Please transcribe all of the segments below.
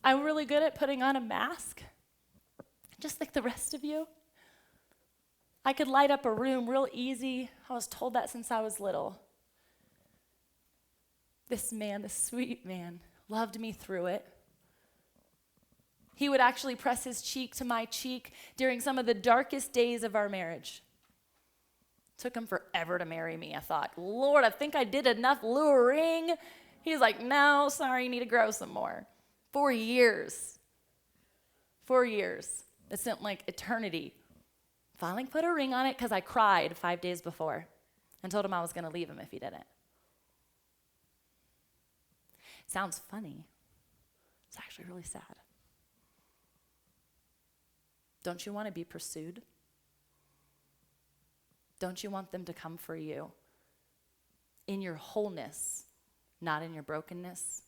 I'm really good at putting on a mask, just like the rest of you. I could light up a room real easy. I was told that since I was little. This man, this sweet man, loved me through it. He would actually press his cheek to my cheek during some of the darkest days of our marriage. Took him forever to marry me. I thought, Lord, I think I did enough luring. He's like, no, sorry, you need to grow some more. 4 years. 4 years. It seemed like eternity. Finally put a ring on it because I cried 5 days before and told him I was going to leave him if he didn't. Sounds funny. It's actually really sad. Don't you want to be pursued? Don't you want them to come for you in your wholeness, not in your brokenness?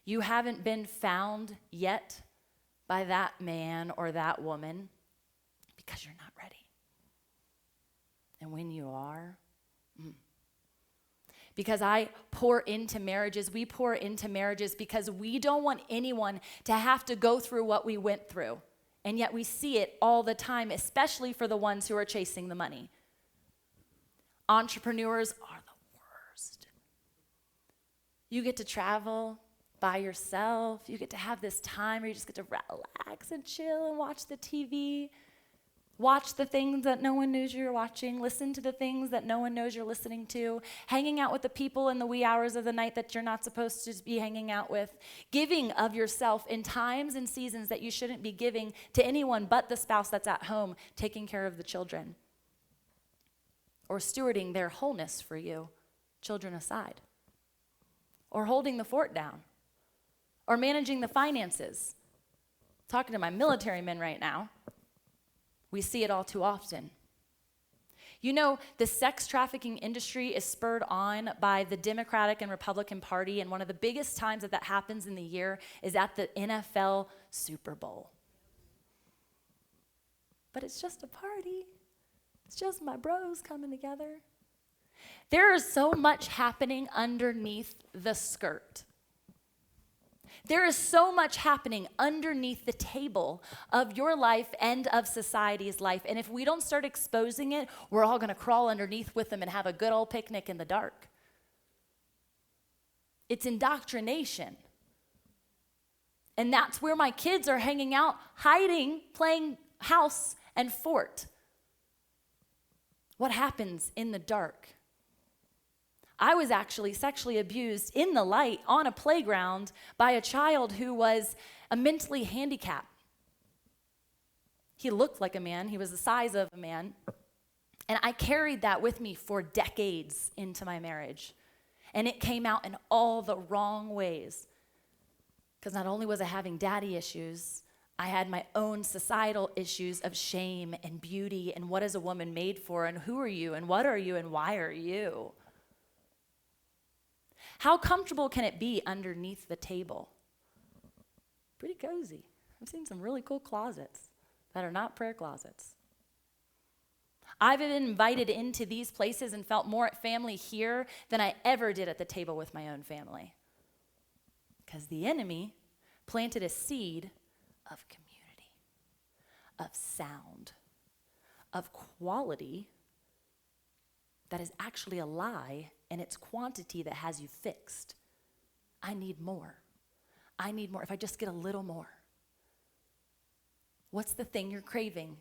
You haven't been found yet by that man or that woman because you're not ready. And when you are, because I pour into marriages, we pour into marriages because we don't want anyone to have to go through what we went through. And yet we see it all the time, especially for the ones who are chasing the money. Entrepreneurs are the worst. You get to travel by yourself. You get to have this time where you just get to relax and chill and watch the TV. Watch the things that no one knows you're watching. Listen to the things that no one knows you're listening to. Hanging out with the people in the wee hours of the night that you're not supposed to be hanging out with. Giving of yourself in times and seasons that you shouldn't be giving to anyone but the spouse that's at home, taking care of the children. Or stewarding their wholeness for you, children aside. Or holding the fort down. Or managing the finances. Talking to my military men right now. We see it all too often. You know, the sex trafficking industry is spurred on by the Democratic and Republican Party, and one of the biggest times that happens in the year is at the NFL Super Bowl. But it's just a party. It's just my bros coming together. There is so much happening underneath the skirt. There is so much happening underneath the table of your life and of society's life. And if we don't start exposing it, we're all going to crawl underneath with them and have a good old picnic in the dark. It's indoctrination. And that's where my kids are hanging out, hiding, playing house and fort. What happens in the dark? I was actually sexually abused in the light on a playground by a child who was a mentally handicapped. He looked like a man. He was the size of a man. And I carried that with me for decades into my marriage. And it came out in all the wrong ways. Because not only was I having daddy issues, I had my own societal issues of shame and beauty and what is a woman made for and who are you and what are you and why are you? How comfortable can it be underneath the table? Pretty cozy. I've seen some really cool closets that are not prayer closets. I've been invited into these places and felt more at family here than I ever did at the table with my own family. Because the enemy planted a seed of community, of sound, of quality that is actually a lie, and it's quantity that has you fixed. I need more. I need more. If I just get a little more. What's the thing you're craving?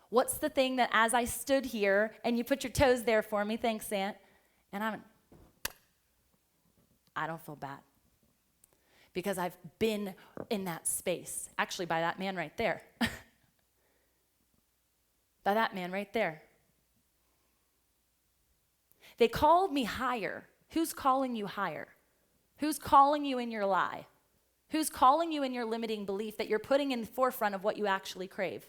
What's the thing that as I stood here and you put your toes there for me, thanks, Aunt, and I don't feel bad. Because I've been in that space. Actually, by that man right there. By that man right there. They called me higher. Who's calling you higher? Who's calling you in your lie? Who's calling you in your limiting belief that you're putting in the forefront of what you actually crave?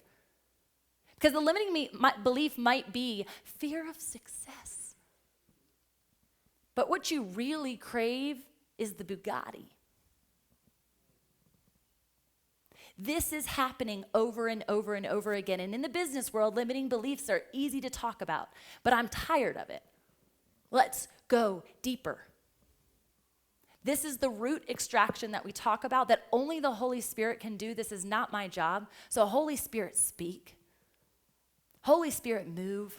Because the limiting belief might be fear of success. But what you really crave is the Bugatti. This is happening over and over and over again. And in the business world, limiting beliefs are easy to talk about, but I'm tired of it. Let's go deeper. This is the root extraction that we talk about that only the Holy Spirit can do. This is not my job. So Holy Spirit, speak. Holy Spirit, move.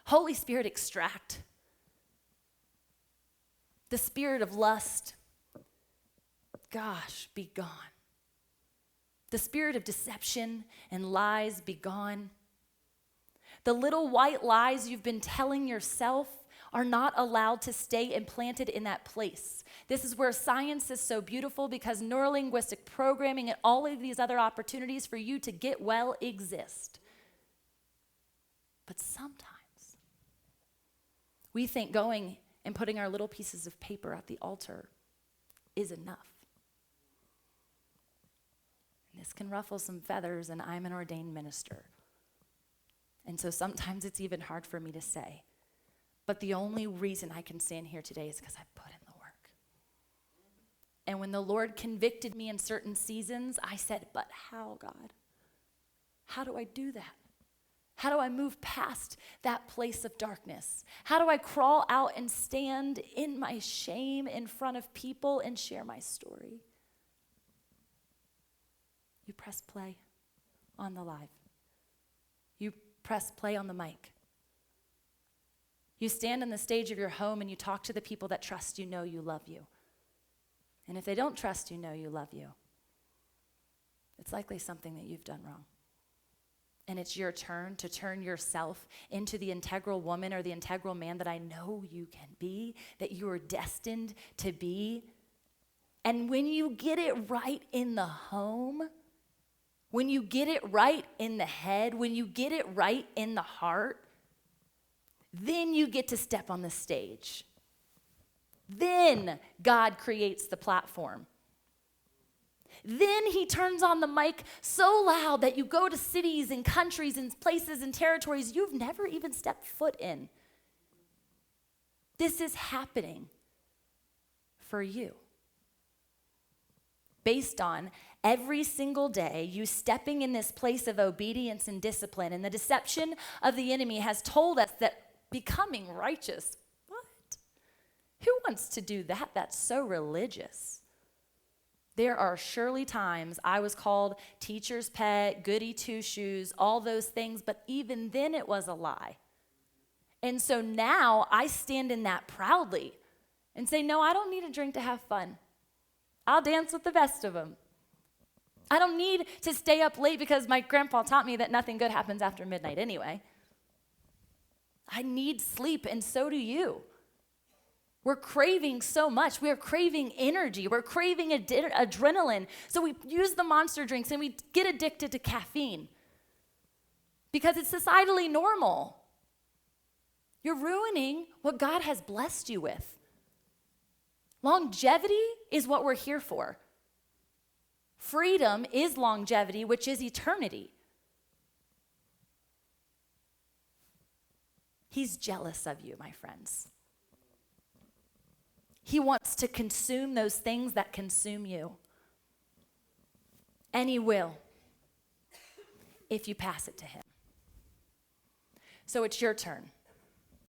Holy Spirit, extract. The spirit of lust, gosh, be gone. The spirit of deception and lies, be gone. The little white lies you've been telling yourself are not allowed to stay implanted in that place. This is where science is so beautiful, because neurolinguistic programming and all of these other opportunities for you to get well exist. But sometimes we think going and putting our little pieces of paper at the altar is enough. And this can ruffle some feathers, and I'm an ordained minister. And so sometimes it's even hard for me to say. But the only reason I can stand here today is because I put in the work. And when the Lord convicted me in certain seasons, I said, but how, God? How do I do that? How do I move past that place of darkness? How do I crawl out and stand in my shame in front of people and share my story? You press play on the live. You press play on the mic. You stand on the stage of your home and you talk to the people that trust you, know you, love you. And if they don't trust you, know you, love you, it's likely something that you've done wrong. And it's your turn to turn yourself into the integral woman or the integral man that I know you can be, that you are destined to be. And when you get it right in the home, when you get it right in the head, when you get it right in the heart, then you get to step on the stage. Then God creates the platform. Then he turns on the mic so loud that you go to cities and countries and places and territories you've never even stepped foot in. This is happening for you. Based on every single day you stepping in this place of obedience and discipline. And the deception of the enemy has told us that becoming righteous, what? Who wants to do that? That's so religious. There are surely times I was called teacher's pet, goody two-shoes, all those things, but even then it was a lie. And so now I stand in that proudly and say, no, I don't need a drink to have fun. I'll dance with the best of them. I don't need to stay up late because my grandpa taught me that nothing good happens after midnight anyway. I need sleep, and so do you. We're craving so much. We're craving energy. We're craving adrenaline. So we use the monster drinks and we get addicted to caffeine because it's societally normal. You're ruining what God has blessed you with. Longevity is what we're here for. Freedom is longevity, which is eternity. He's jealous of you, my friends. He wants to consume those things that consume you. And he will, if you pass it to him. So it's your turn.